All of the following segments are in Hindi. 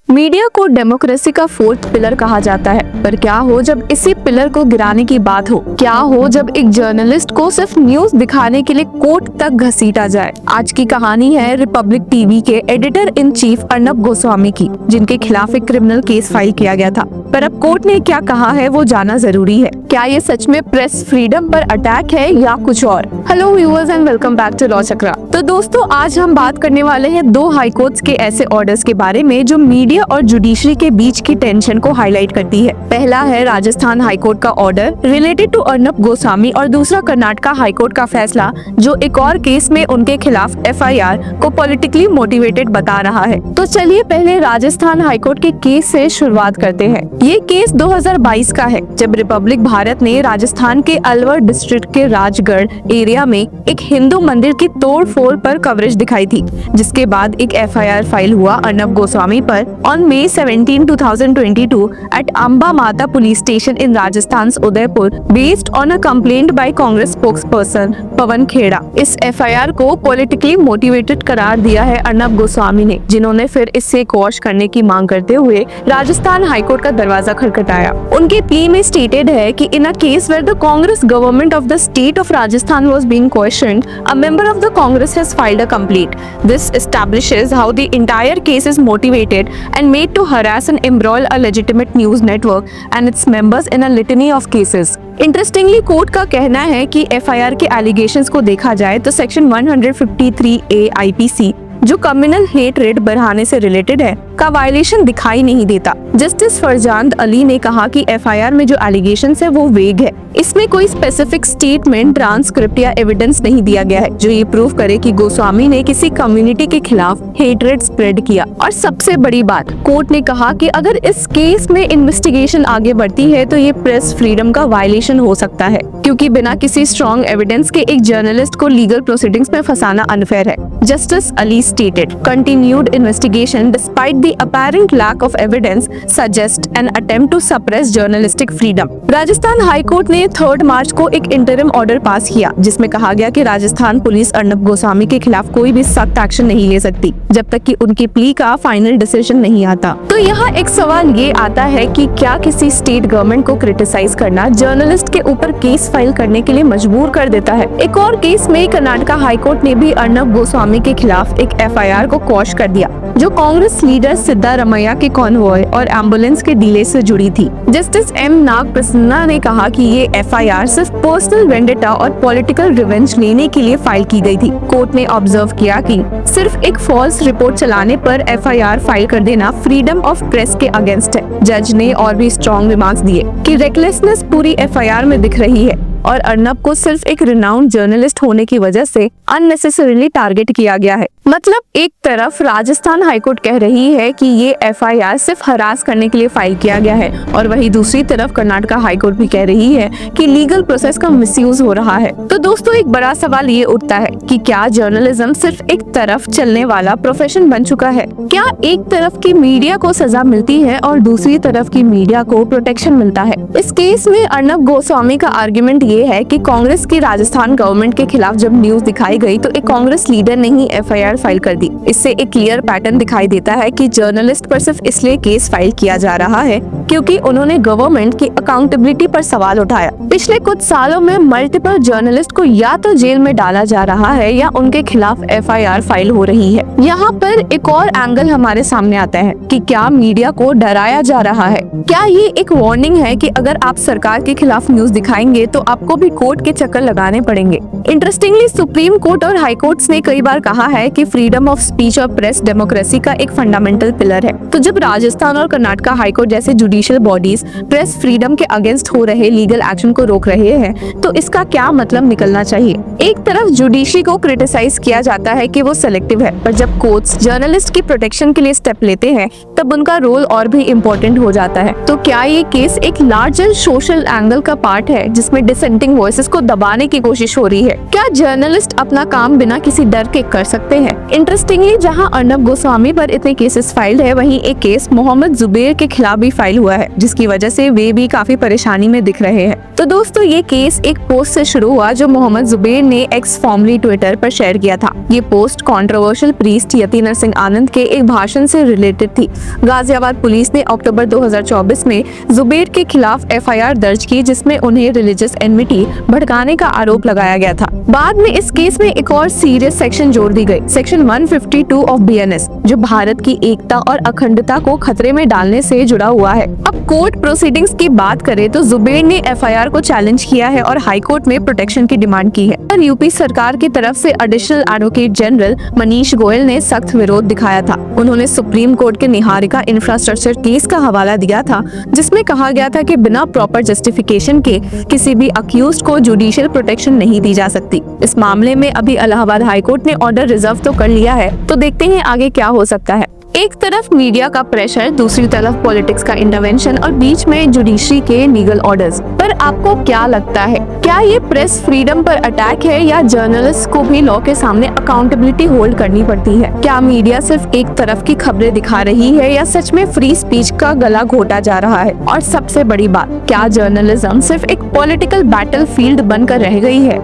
मीडिया को डेमोक्रेसी का फोर्थ पिलर कहा जाता है, पर क्या हो जब इसी पिलर को गिराने की बात हो? क्या हो जब एक जर्नलिस्ट को सिर्फ न्यूज दिखाने के लिए कोर्ट तक घसीटा जाए? आज की कहानी है रिपब्लिक टीवी के editor in chief Arnab Goswami की, जिनके खिलाफ एक क्रिमिनल केस फाइल किया गया था। पर अब कोर्ट ने क्या कहा है वो जानना जरूरी है। क्या ये सच में प्रेस फ्रीडम पर अटैक है या कुछ और? Hello viewers and welcome back to law Chakra. तो दोस्तों, आज हम बात करने वाले हैं दो हाई कोर्ट्स के ऐसे ऑर्डर्स के बारे में जो मीडिया और जुडिशरी के बीच की टेंशन को हाईलाइट करती है। पहला है राजस्थान हाईकोर्ट का order related to Arnab Goswami और दूसरा कर्नाटका हाईकोर्ट का फैसला जो एक और केस में उनके खिलाफ एफआईआर को पॉलिटिकली मोटिवेटेड बता रहा है। तो चलिए पहले राजस्थान हाईकोर्ट के केस से शुरुआत करते हैं। ये केस 2022 का है, जब रिपब्लिक भारत ने राजस्थान के अलवर डिस्ट्रिक्ट के राजगढ़ एरिया में एक हिंदू मंदिर की तोड़-फोड़ पर कवरेज दिखाई थी, जिसके बाद एक एफआईआर फाइल हुआ अर्नब गोस्वामी पर on May 17, 2022 at Amba Mata Police Station in Rajasthan's Udaipur based on a complaint by Congress spokesperson Pawan Khera. इस एफआईआर को पॉलिटिकली मोटिवेटेड करार दिया है अर्नब गोस्वामी ने, जिन्होंने फिर इससे क्वॉश करने की मांग करते हुए राजस्थान हाईकोर्ट का दरवाजा खटखटाया। उनके प्ली में स्टेटेड है कि in a case where the Congress government of the state of Rajasthan was being questioned, a member of the Congress has filed a complaint. This establishes how the entire case is motivated and made to harass and embroil a legitimate news network and its members in a litany of cases. Interestingly court का कहना है कि एफआईआर के एलिगेशंस को देखा जाए तो सेक्शन 153A आईपीसी जो कम्युनल हेट रेट बढ़ाने से रिलेटेड है का वायलेशन दिखाई नहीं देता। जस्टिस फरजांद अली ने कहा कि एफआईआर में जो एलिगेशंस है वो वेग है। इसमें कोई स्पेसिफिक स्टेटमेंट, ट्रांसक्रिप्ट या एविडेंस नहीं दिया गया है जो ये प्रूव करे कि गोस्वामी ने किसी कम्युनिटी के खिलाफ हेटरेट स्प्रेड किया। और सबसे बड़ी बात, कोर्ट ने कहा कि अगर इस केस में इन्वेस्टिगेशन आगे बढ़ती है तो ये प्रेस फ्रीडम का वायलेशन हो सकता है, क्योंकि बिना किसी स्ट्रॉन्ग एविडेंस के एक जर्नलिस्ट को लीगल प्रोसीडिंग्स में फंसाना अनफेयर है। Justice Ali stated, continued investigation despite the apparent lack of evidence suggest an attempt to suppress journalistic freedom। Rajasthan high court ने 3 मार्च को एक इंटरिम ऑर्डर पास किया, जिसमें कहा गया कि राजस्थान पुलिस अर्नब गोस्वामी के खिलाफ कोई भी सख्त एक्शन नहीं ले सकती जब तक कि उनकी प्ली का फाइनल डिसीजन नहीं आता। तो यहाँ एक सवाल ये आता है कि क्या किसी स्टेट गवर्नमेंट को क्रिटिसाइज करना जर्नलिस्ट के ऊपर केस फाइल करने के लिए मजबूर कर देता है? एक और केस में कर्नाटका हाई कोर्ट ने भी अर्नब गोस्वामी के खिलाफ एक एफआईआर को क्वॉश कर दिया, जो कांग्रेस लीडर सिद्धारमैया के कॉन्वॉय और एम्बुलेंस के डिले से जुड़ी थी। जस्टिस एम नाग प्रसन्ना ने कहा कि ये एफआईआर सिर्फ पर्सनल वेंडेटा और पॉलिटिकल रिवेंज लेने के लिए फाइल की गई थी। कोर्ट ने ऑब्जर्व किया कि सिर्फ एक फॉल्स रिपोर्ट चलाने पर एफआईआर फाइल कर देना फ्रीडम ऑफ प्रेस के अगेंस्ट है। जज ने और भी स्ट्रॉन्ग रिमार्क्स दिए कि रेकलेसनेस पूरी एफआईआर में दिख रही है और अर्नब को सिर्फ एक रिनाउंड जर्नलिस्ट होने की वजह से अननेसेसरीली टारगेट किया गया है। मतलब एक तरफ राजस्थान हाईकोर्ट कह रही है कि ये एफआईआर सिर्फ हरास करने के लिए फाइल किया गया है, और वहीं दूसरी तरफ कर्नाटका हाईकोर्ट भी कह रही है कि लीगल प्रोसेस का मिसयूज हो रहा है। तो दोस्तों, एक बड़ा सवाल ये उठता है कि क्या जर्नलिज्म सिर्फ एक तरफ चलने वाला प्रोफेशन बन चुका है? क्या एक तरफ की मीडिया को सजा मिलती है और दूसरी तरफ की मीडिया को प्रोटेक्शन मिलता है? इस केस में अर्नब गोस्वामी का आर्ग्यूमेंट ये है कि कांग्रेस की राजस्थान गवर्नमेंट के खिलाफ जब न्यूज दिखाई गई तो एक कांग्रेस लीडर ने ही एफआईआर फाइल कर दी। इससे एक क्लियर पैटर्न दिखाई देता है कि जर्नलिस्ट पर सिर्फ इसलिए केस फाइल किया जा रहा है क्योंकि उन्होंने गवर्नमेंट की अकाउंटेबिलिटी पर सवाल उठाया। पिछले कुछ सालों में मल्टीपल जर्नलिस्ट को या तो जेल में डाला जा रहा है या उनके खिलाफ एफआईआर फाइल हो रही है। यहाँ पर एक और एंगल हमारे सामने आता है कि क्या मीडिया को डराया जा रहा है? क्या ये एक वार्निंग है कि अगर आप सरकार के खिलाफ न्यूज दिखाएंगे तो आपको भी कोर्ट के चक्कर लगाने पड़ेंगे? इंटरेस्टिंगली सुप्रीम कोर्ट और हाई कोर्ट्स ने कई बार कहा है कि फ्रीडम ऑफ स्पीच और प्रेस डेमोक्रेसी का एक फंडामेंटल पिलर है। तो जब राजस्थान और कर्नाटका हाईकोर्ट जैसे जुडिशियल बॉडीज प्रेस फ्रीडम के अगेंस्ट हो रहे लीगल एक्शन को रोक रहे हैं, तो इसका क्या मतलब निकलना चाहिए? एक तरफ जुडिशरी को क्रिटिसाइज किया जाता है कि वो सेलेक्टिव है, पर जब कोर्ट्स जर्नलिस्ट की प्रोटेक्शन के लिए स्टेप लेते हैं तब उनका रोल और भी इम्पोर्टेंट हो जाता है। तो क्या ये केस एक लार्जर सोशल एंगल का पार्ट है जिसमें डिसेंटिंग वॉइसेस को दबाने की कोशिश हो रही है? क्या जर्नलिस्ट अपना काम बिना किसी डर के कर सकते हैं? इंटरेस्टिंगली, जहां अर्नब गोस्वामी पर इतने केसेस फाइल्ड है, वहीं एक केस मोहम्मद जुबैर के खिलाफ भी फाइल हुआ है, जिसकी वजह से वे भी काफी परेशानी में दिख रहे हैं। तो दोस्तों, ये केस एक पोस्ट से शुरू हुआ जो मोहम्मद जुबैर ने एक्स फॉर्मली ट्विटर पर शेयर किया था। ये पोस्ट कंट्रोवर्शियल प्रीस्ट यति नरसिंह आनंद के एक भाषण से रिलेटेड थी। गाजियाबाद पुलिस ने अक्टूबर 2024 में जुबैर के खिलाफ एफआईआर दर्ज की, जिसमें उन्हें रिलीजियस एनमिटी भड़काने का आरोप लगाया गया था। बाद में इस केस में एक और सीरियस सेक्शन जोड़ दी गई, सेक्शन 152 ऑफ बीएनएस, जो भारत की एकता और अखंडता को खतरे में डालने से जुड़ा हुआ है। अब कोर्ट प्रोसीडिंग्स की बात करें तो जुबैर ने एफआईआर को चैलेंज किया है और हाई कोर्ट में प्रोटेक्शन की डिमांड की है। पर यूपी सरकार की तरफ से additional advocate general Manish Goyal ने सख्त विरोध दिखाया था। उन्होंने सुप्रीम कोर्ट के निहारिका इंफ्रास्ट्रक्चर केस का हवाला दिया था, जिसमें कहा गया था कि बिना प्रॉपर जस्टिफिकेशन के किसी भी अक्यूज्ड को जुडिशियल प्रोटेक्शन नहीं दी जा सकती। इस मामले में अभी इलाहाबाद हाई कोर्ट ने ऑर्डर रिजर्व तो कर लिया है, तो देखते हैं आगे क्या हो सकता है। एक तरफ मीडिया का प्रेशर, दूसरी तरफ पॉलिटिक्स का इंटरवेंशन और बीच में जुडिशरी के लीगल ऑर्डर्स। पर आपको क्या लगता है, क्या ये प्रेस फ्रीडम पर अटैक है या जर्नलिस्ट को भी लॉ के सामने अकाउंटेबिलिटी होल्ड करनी पड़ती है? क्या मीडिया सिर्फ एक तरफ की खबरें दिखा रही है या सच में फ्री स्पीच का गला घोटा जा रहा है? और सबसे बड़ी बात, क्या जर्नलिज्म सिर्फ एक पॉलिटिकल बैटल फील्ड बनकर रह गई है?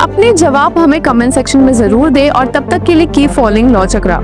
अपने जवाब हमें कमेंट सेक्शन में जरूर दे और तब तक के लिए कीप फॉलोइंग लॉ चक्रा।